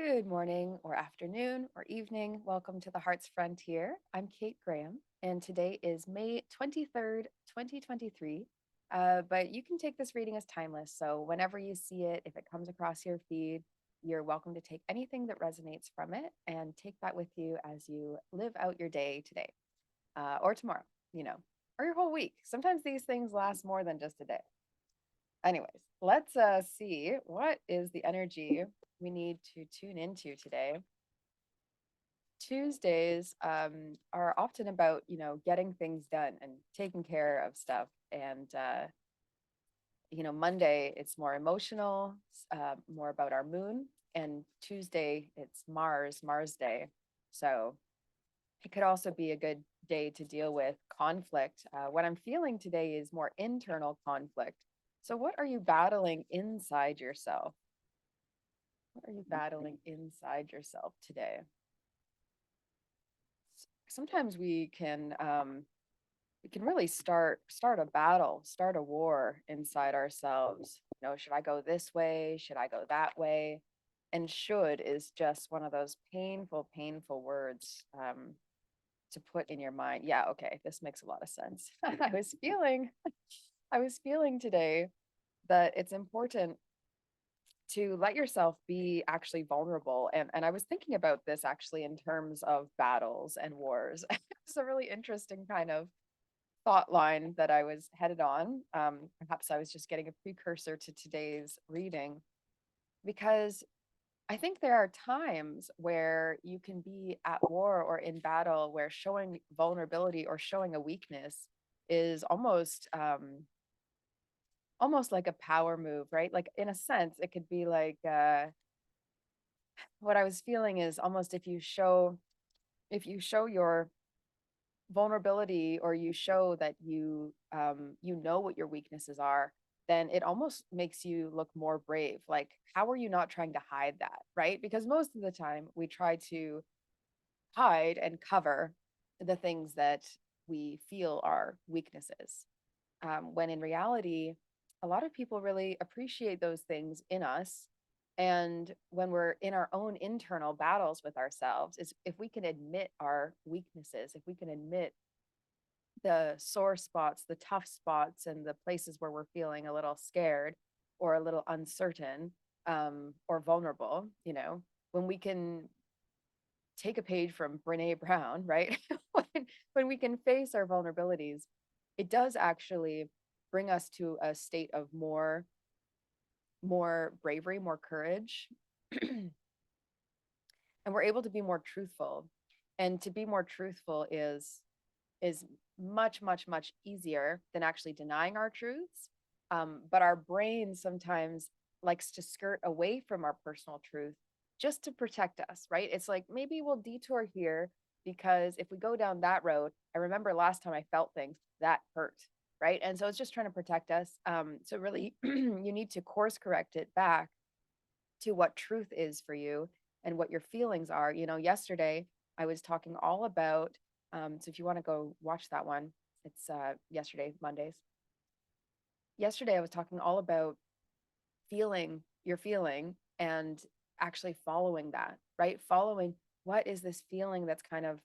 Good morning or afternoon or evening. Welcome to the Heart's Frontier. I'm Kate Graham, and today is May 23rd, 2023. But you can take this reading as timeless. So whenever you see it, if it comes across your feed, you're welcome to take anything that resonates from it and take that with you as you live out your day today or tomorrow, or your whole week. Sometimes these things last more than just a day. Anyways, let's see what is the energy we need to tune into today. Tuesdays are often about, getting things done and taking care of stuff. And, Monday, it's more emotional, more about our moon. And Tuesday, it's Mars Day. So it could also be a good day to deal with conflict. What I'm feeling today is more internal conflict. So, what are you battling inside yourself? What are you battling inside yourself today? Sometimes we can really start a battle, start a war inside ourselves. Should I go this way? Should I go that way? And should is just one of those painful words to put in your mind. Yeah, okay, this makes a lot of sense. I was feeling today that it's important to let yourself be actually vulnerable. And I was thinking about this actually in terms of battles and wars. It's a really interesting kind of thought line that I was headed on. Perhaps I was just getting a precursor to today's reading, because I think there are times where you can be at war or in battle where showing vulnerability or showing a weakness is almost like a power move, right? Like in a sense, it could be like what I was feeling is almost if you show your vulnerability, or you show that you know what your weaknesses are, then it almost makes you look more brave. Like, how are you not trying to hide that, right? Because most of the time we try to hide and cover the things that we feel are weaknesses, when in reality, a lot of people really appreciate those things in us. And when we're in our own internal battles with ourselves, is if we can admit our weaknesses, if we can admit the sore spots, the tough spots, and the places where we're feeling a little scared or a little uncertain, or vulnerable, when we can take a page from Brene Brown, right? when we can face our vulnerabilities, it does actually bring us to a state of more bravery, more courage, and we're able to be more truthful. And to be more truthful is much easier than actually denying our truths. But our brain sometimes likes to skirt away from our personal truth just to protect us, right? It's like, maybe we'll detour here because if we go down that road, I remember last time I felt things that hurt, right? And so it's just trying to protect us. So really, you need to course correct it back to what truth is for you and what your feelings are. Yesterday I was talking all about, so if you want to go watch that one, it's yesterday, Mondays. Yesterday I was talking all about feeling your feeling and actually following that, right? Following, what is this feeling that's kind of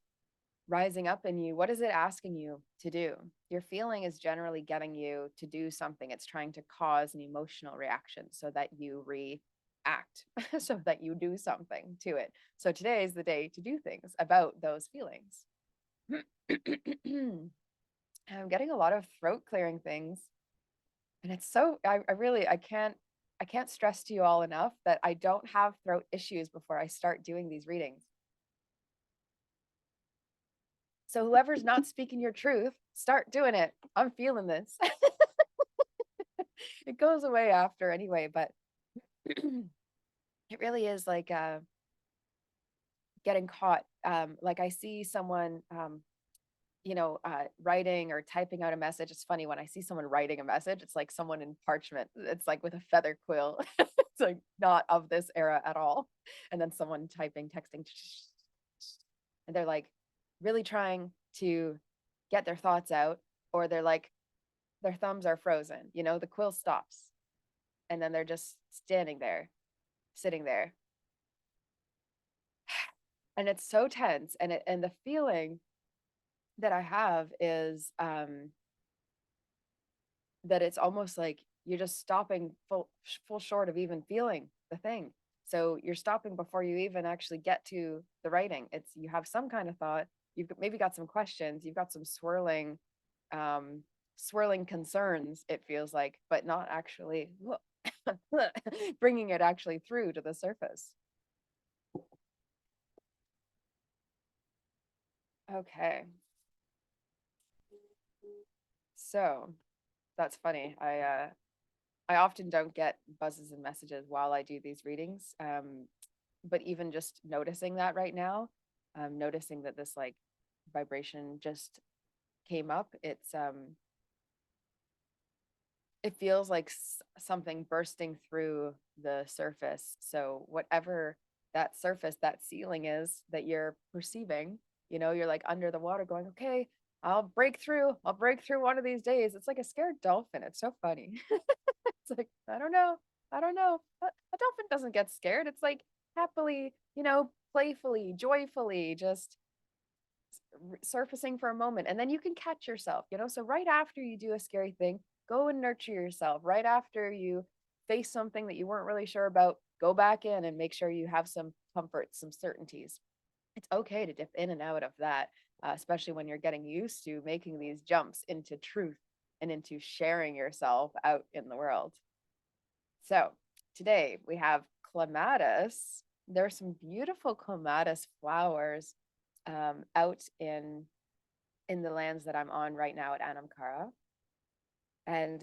rising up in you? What is it asking you to do? Your feeling is generally getting you to do something. It's trying to cause an emotional reaction so that you react, so that you do something to it. So today is the day to do things about those feelings. I'm getting a lot of throat clearing things. And it's so I really I can't stress to you all enough that I don't have throat issues before I start doing these readings. So whoever's not speaking your truth, start doing it. I'm feeling this. It goes away after anyway, but it really is like getting caught. Like I see someone writing or typing out a message. It's funny when I see someone writing a message, it's like someone in parchment. It's like with a feather quill. It's like not of this era at all. And then someone typing, texting, and they're like really trying to get their thoughts out, or they're like, their thumbs are frozen, the quill stops. And then they're just standing there, sitting there. And it's so tense. And the feeling that I have is that it's almost like you're just stopping full short of even feeling the thing. So you're stopping before you even actually get to the writing. It's, you have some kind of thought, you've maybe got some questions, you've got some um swirling concerns, it feels like, but not actually bringing it actually through to the surface. Okay, so that's funny. I often don't get buzzes and messages while I do these readings. But even just noticing that right now, noticing that this like vibration just came up, it feels like something bursting through the surface. So whatever that surface, that ceiling is that you're perceiving, you know, you're like under the water going, okay, I'll break through. I'll break through one of these days. It's like a scared dolphin. It's so funny. It's like, I don't know. I don't know. A dolphin doesn't get scared. It's like happily, you know, playfully, joyfully, just surfacing for a moment. And then you can catch yourself, you know? So right after you do a scary thing, go and nurture yourself. Right after you face something that you weren't really sure about, go back in and make sure you have some comfort, some certainties. It's okay to dip in and out of that, especially when you're getting used to making these jumps into truth and into sharing yourself out in the world. So today we have clematis. There's some beautiful clematis flowers out in the lands that I'm on right now at Anamkara, and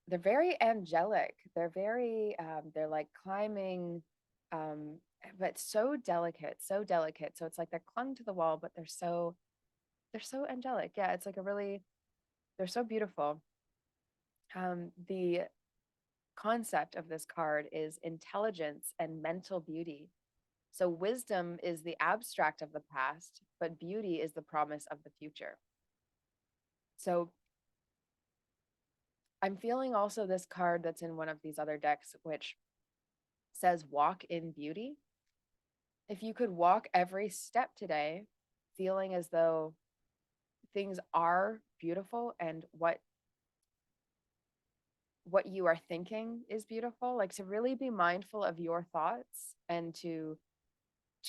they're very angelic. They're very they're like climbing, um, but so delicate, so delicate. So it's like they're clung to the wall, but they're so angelic. Yeah, it's like a really, they're so beautiful. The concept of this card is intelligence and mental beauty. So wisdom is the abstract of the past, but beauty is the promise of the future. So I'm feeling also this card that's in one of these other decks, which says walk in beauty. If you could walk every step today, feeling as though things are beautiful and what you are thinking is beautiful, like to really be mindful of your thoughts and to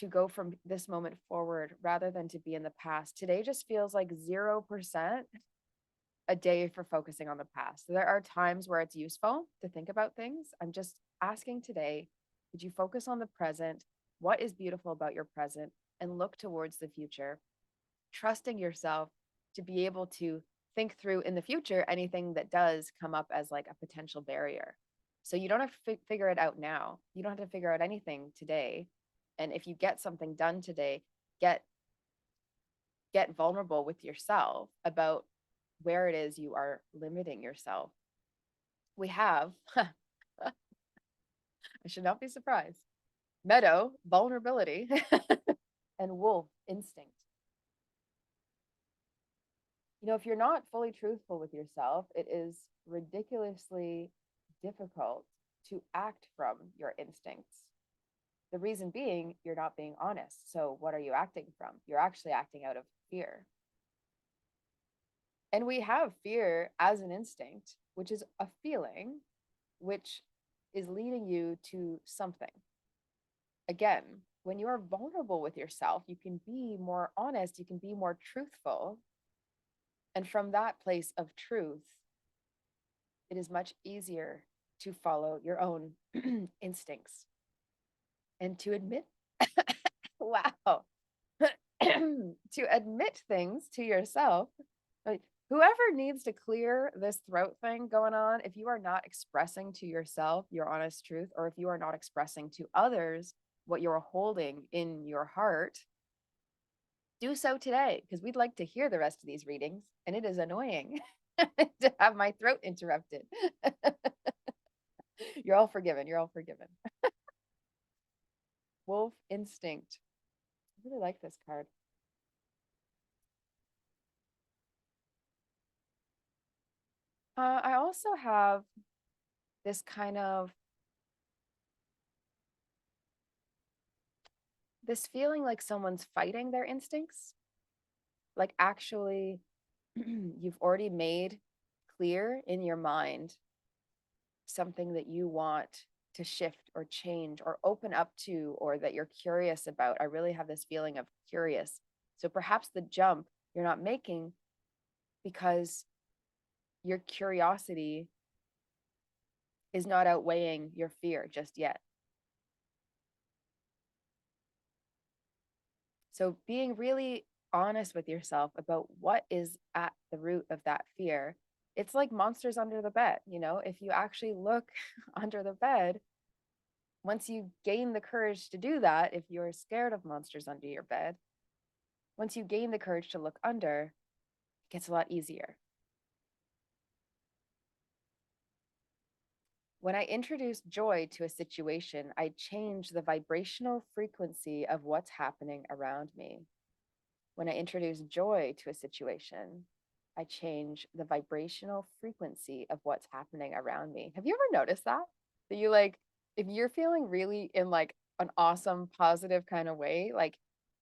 go from this moment forward rather than to be in the past. Today just feels like 0% a day for focusing on the past. There are times where it's useful to think about things. I'm just asking today, could you focus on the present? What is beautiful about your present? And look towards the future, trusting yourself to be able to think through in the future anything that does come up as like a potential barrier. So you don't have to figure it out now. You don't have to figure out anything today. And if you get something done today, get get vulnerable with yourself about where it is you are limiting yourself. We have, I should not be surprised, meadow, vulnerability, and wolf, instinct. You know, if you're not fully truthful with yourself, it is ridiculously difficult to act from your instincts. The reason being, you're not being honest. So, what are you acting from? You're actually acting out of fear. And we have fear as an instinct, which is a feeling which is leading you to something. Again, when you are vulnerable with yourself, you can be more honest, you can be more truthful. And from that place of truth, it is much easier to follow your own instincts and to admit, wow, to admit things to yourself. Like, whoever needs to clear this throat thing going on, if you are not expressing to yourself your honest truth, or if you are not expressing to others what you're holding in your heart, do so today, because we'd like to hear the rest of these readings, and it is annoying to have my throat interrupted. You're all forgiven. You're all forgiven. Wolf instinct. I really like this card. I also have this feeling like someone's fighting their instincts, like actually you've already made clear in your mind something that you want to shift or change or open up to, or that you're curious about. I really have this feeling of curious. So perhaps the jump you're not making because your curiosity is not outweighing your fear just yet. So being really honest with yourself about what is at the root of that fear. It's like monsters under the bed. If you actually look under the bed, once you gain the courage to do that, if you're scared of monsters under your bed, once you gain the courage to look under, it gets a lot easier. When I introduce joy to a situation, I change the vibrational frequency of what's happening around me. When I introduce joy to a situation, I change the vibrational frequency of what's happening around me. Have you ever noticed that? That you like, if you're feeling really in like an awesome, positive kind of way, like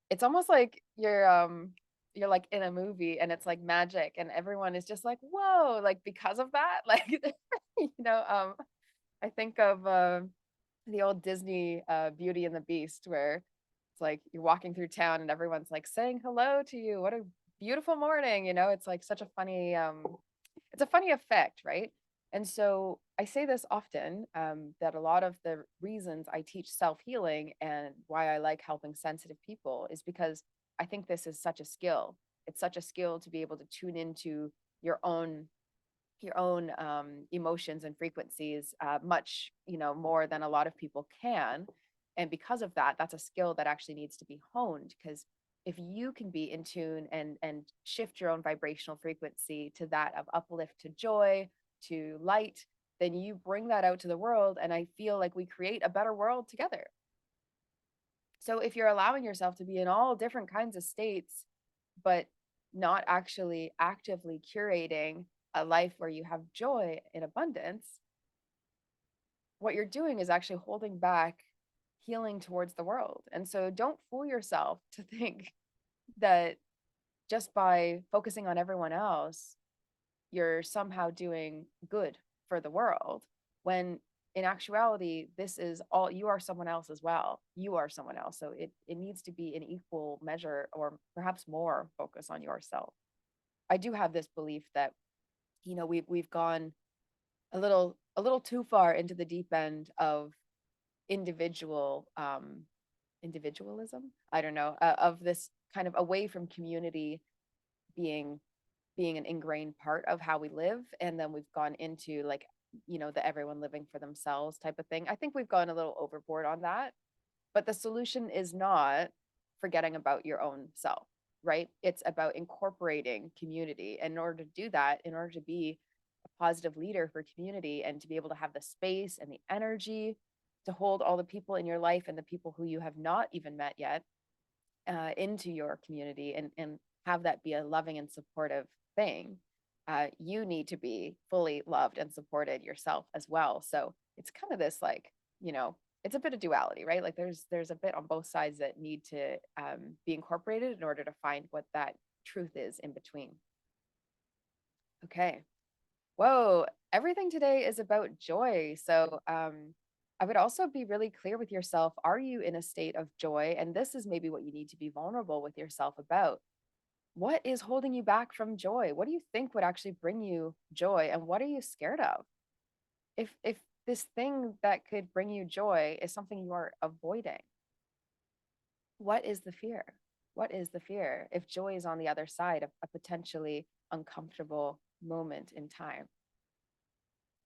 it's almost like you're like in a movie and it's like magic and everyone is just like, whoa, like because of that, like I think of the old Disney Beauty and the Beast, where it's like you're walking through town and everyone's like saying hello to you. What a beautiful morning. It's like such a funny, it's a funny effect, right? And so I say this often, that a lot of the reasons I teach self-healing and why I like helping sensitive people is because I think this is such a skill. It's such a skill to be able to tune into your own emotions and frequencies much more than a lot of people can. And because of that, that's a skill that actually needs to be honed, because if you can be in tune and shift your own vibrational frequency to that of uplift, to joy, to light, then you bring that out to the world, and I feel like we create a better world together. So if you're allowing yourself to be in all different kinds of states but not actually actively curating a life where you have joy in abundance, what you're doing is actually holding back healing towards the world. And so don't fool yourself to think that just by focusing on everyone else, you're somehow doing good for the world, when in actuality, this is all, you are someone else as well. You are someone else. So it needs to be an equal measure, or perhaps more focus on yourself. I do have this belief that we've gone a little too far into the deep end of individualism. I don't know, of this kind of away from community being an ingrained part of how we live, and then we've gone into like the everyone living for themselves type of thing. I think we've gone a little overboard on that, but the solution is not forgetting about your own self, right? It's about incorporating community. And in order to do that, in order to be a positive leader for community and to be able to have the space and the energy to hold all the people in your life and the people who you have not even met yet into your community, and have that be a loving and supportive thing, you need to be fully loved and supported yourself as well. So it's kind of this like, it's a bit of duality, right? Like there's a bit on both sides that need to be incorporated in order to find what that truth is in between. Okay. Whoa, everything today is about joy. So I would also be really clear with yourself. Are you in a state of joy? And this is maybe what you need to be vulnerable with yourself about. What is holding you back from joy? What do you think would actually bring you joy? And what are you scared of? If this thing that could bring you joy is something you are avoiding, what is the fear? What is the fear if joy is on the other side of a potentially uncomfortable moment in time?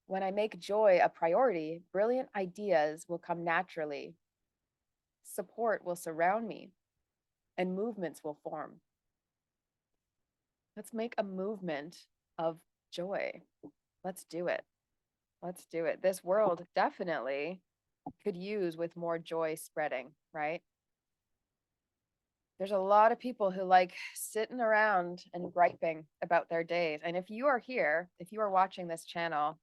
When I make joy a priority, brilliant ideas will come naturally. Support will surround me, and movements will form. Let's make a movement of joy. Let's do it. Let's do it. This world definitely could use with more joy spreading, right? There's a lot of people who like sitting around and griping about their days. And if you are here, if you are watching this channel,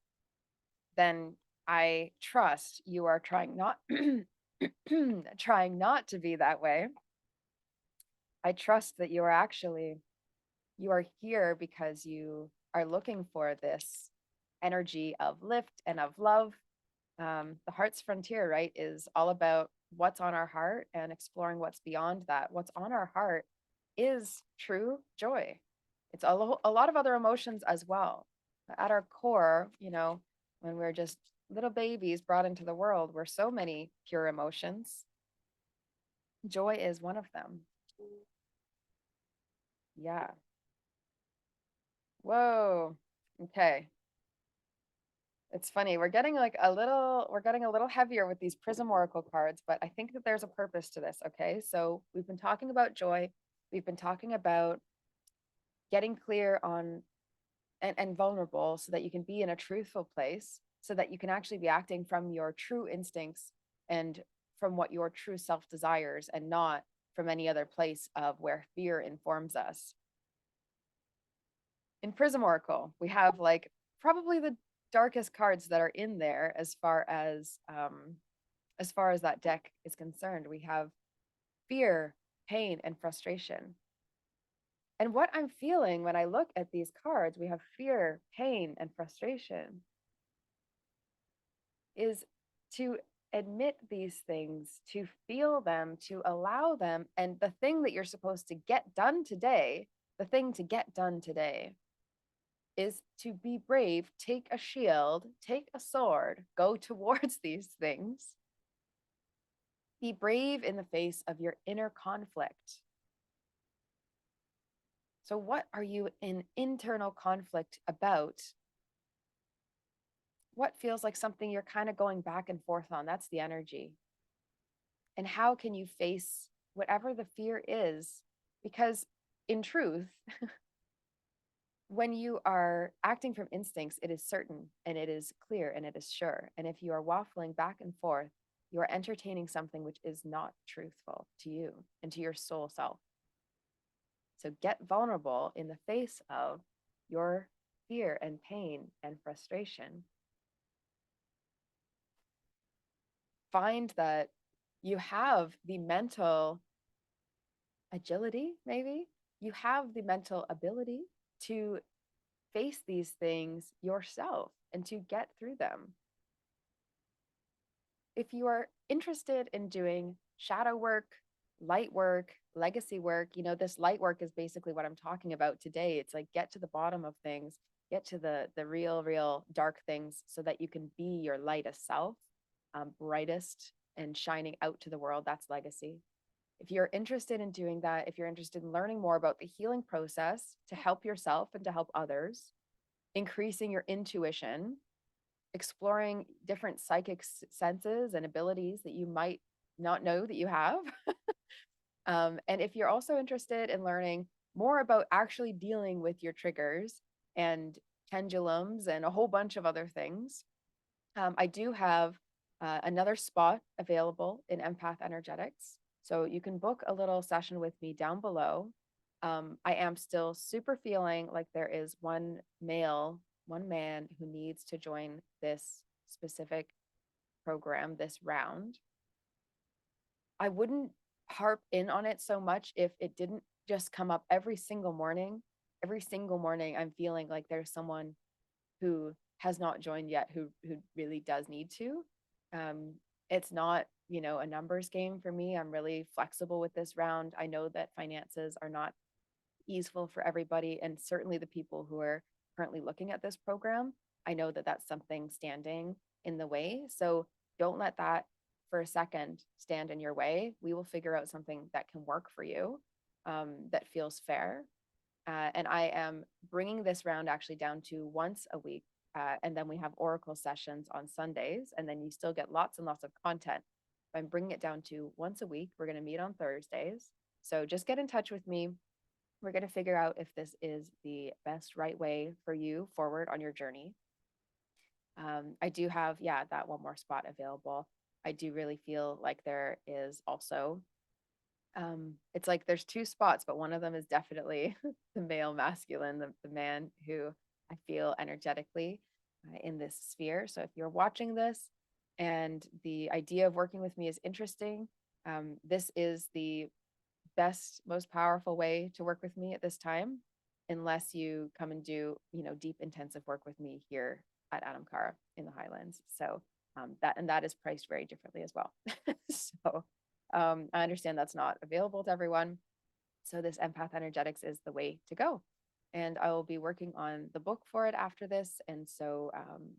then I trust you are trying not trying not to be that way. I trust that you are here because you are looking for this energy of lift and of love. The heart's frontier, right, is all about what's on our heart and exploring what's beyond that. What's on our heart is true joy. It's a lot of other emotions as well. At our core, when we're just little babies brought into the world, we're so many pure emotions. Joy is one of them. Yeah. Whoa. Okay. It's funny. We're getting a little heavier with these Prism Oracle cards, but I think that there's a purpose to this. Okay. So we've been talking about joy. We've been talking about getting clear on and vulnerable so that you can be in a truthful place, so that you can actually be acting from your true instincts and from what your true self desires, and not from any other place of where fear informs us. In Prism Oracle, we have like probably the darkest cards that are in there as far as that deck is concerned. We have fear, pain, and frustration. And what I'm feeling when I look at these cards, we have fear, pain, and frustration, is to admit these things, to feel them, to allow them. And the thing that you're supposed to get done today, the thing to get done today is to be brave, take a shield, take a sword, go towards these things. Be brave in the face of your inner conflict. So, what are you in internal conflict about? What feels like something you're kind of going back and forth on? That's the energy. And how can you face whatever the fear is? Because in truth, when you are acting from instincts, it is certain and it is clear and it is sure. And if you are waffling back and forth, you are entertaining something which is not truthful to you and to your soul self. So get vulnerable in the face of your fear and pain and frustration. Find that you have the mental agility, maybe you have the mental ability to face these things yourself and to get through them. If you are interested in doing shadow work, light work, legacy work, this light work is basically what I'm talking about today. It's like get to the bottom of things, get to the real dark things so that you can be your lightest self, brightest and shining out to the world. That's legacy. If you're interested in doing that, if you're interested in learning more about the healing process to help yourself and to help others, increasing your intuition, exploring different psychic senses and abilities that you might not know that you have. And if you're also interested in learning more about actually dealing with your triggers and pendulums and a whole bunch of other things, I do have another spot available in Empath Energetics. So you can book a little session with me down below. I am still super feeling like there is one man who needs to join this specific program this round. I wouldn't harp in on it so much if it didn't just come up every single morning. Every single morning, I'm feeling like there's someone who has not joined yet who really does need to. It's not, a numbers game for me. I'm really flexible with this round. I know that finances are not easeful for everybody, and certainly the people who are currently looking at this program, I know that that's something standing in the way. So don't let that for a second stand in your way. We will figure out something that can work for you, that feels fair. And I am bringing this round actually down to once a week. And then we have Oracle sessions on Sundays, and then you still get lots and lots of content. I'm bringing it down to once a week. We're going to meet on Thursdays. So just get in touch with me. We're going to figure out if this is the best right way for you forward on your journey. I do have, that one more spot available. I do really feel like there is also, it's like there's two spots, but one of them is definitely the male masculine, the man who I feel energetically in this sphere. So if you're watching this and the idea of working with me is interesting. This is the best, most powerful way to work with me at this time, unless you come and do, deep intensive work with me here at Adamkara in the Highlands. So that is priced very differently as well. So I understand that's not available to everyone. So this Empath Energetics is the way to go. And I will be working on the book for it after this. And so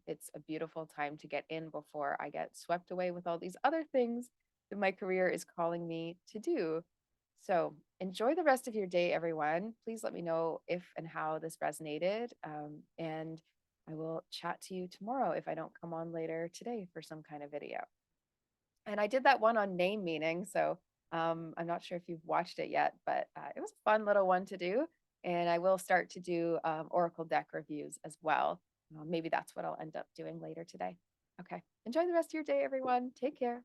it's a beautiful time to get in before I get swept away with all these other things that my career is calling me to do. So enjoy the rest of your day, everyone. Please let me know if and how this resonated. And I will chat to you tomorrow if I don't come on later today for some kind of video. And I did that one on name meaning. So I'm not sure if you've watched it yet, but it was a fun little one to do. And I will start to do Oracle deck reviews as well. Maybe that's what I'll end up doing later today. Okay. Enjoy the rest of your day, everyone. Take care.